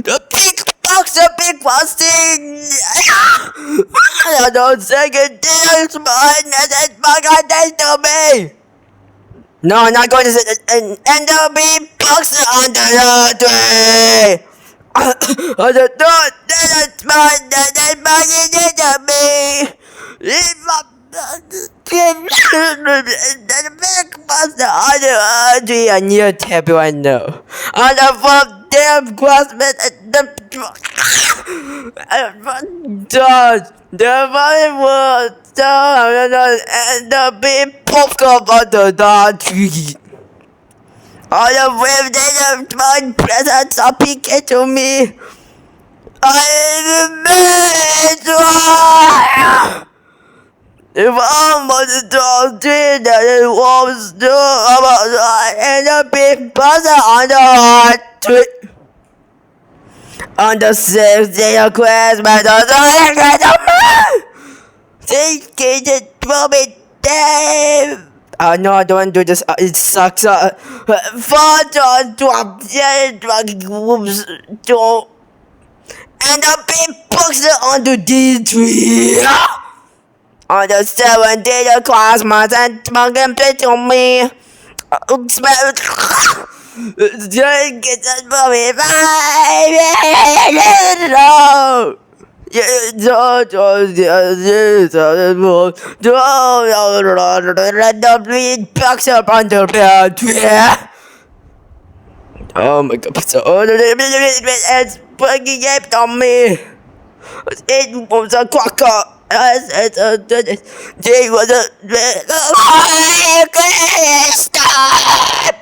The big box, the big thing. I don't think it is mine. That's my goddamn to me. No, I'm not going to sit and the big box under the tree. I don't know. That's mine. That's mine to me. The big monster under the tree, and you everyone know. On the fuck damn crossman and the volleyball and the big popcorn under the tree. All the birthday of my presents are peeking to me. I'm a if I'm on the dog tree, that it was still about and the big buzzer on the hot tree. On the 6th day of Christmas, thinking it will be dead. Oh no, I don't want to do this. It sucks. And the big books on the D3. On the 7th day of Christmas, and smoking play to me. Get that movie, box up under the oh my god, so it's fucking up on me. It was a quacker. They was stop.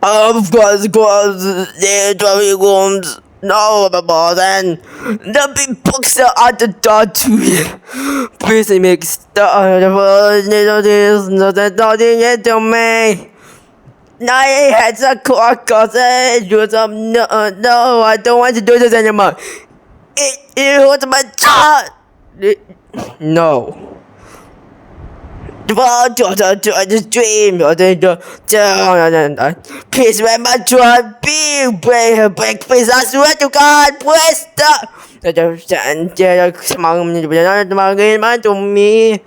Of course, the 20 rooms. No, then the big books are at the door too. Please make stop. There's nothing to me. I had a clock cause no, I don't want to do this anymore. It hurts my child. No. The dream. Please let my child be break. Please, I swear to God, please stop. To me.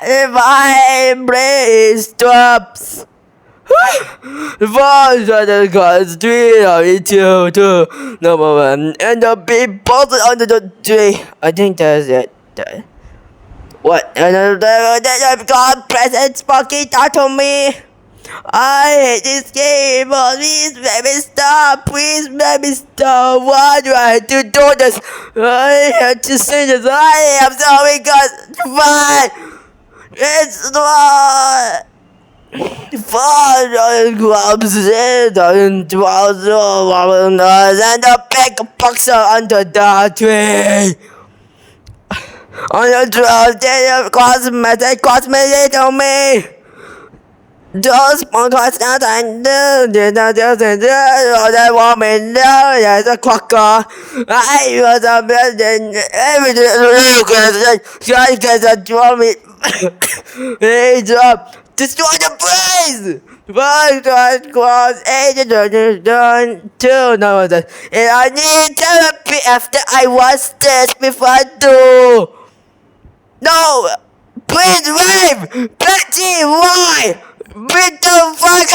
If my brain stops. The falls on the God's tree are two, number one, and the big bolted under the tree. I think that's it. What? And the God present Sparky talk to me. I hate this game. Please let me stop. Please let me stop. Why do I have to do this? I have to say this. I am sorry, God. Fine. It's not. Father grabs it and dwells and the big box under the tree. On the 12th day of Christmas, they to me. Those monkeys not and did not just that woman there's a quacker. I was a building everything. She gets a drum it. Hey, drop. Destroy the place! One cross, 8 done, 2 no, and I need therapy after I watch this before I do. No! Please rave! Betty, why? Bit the fuck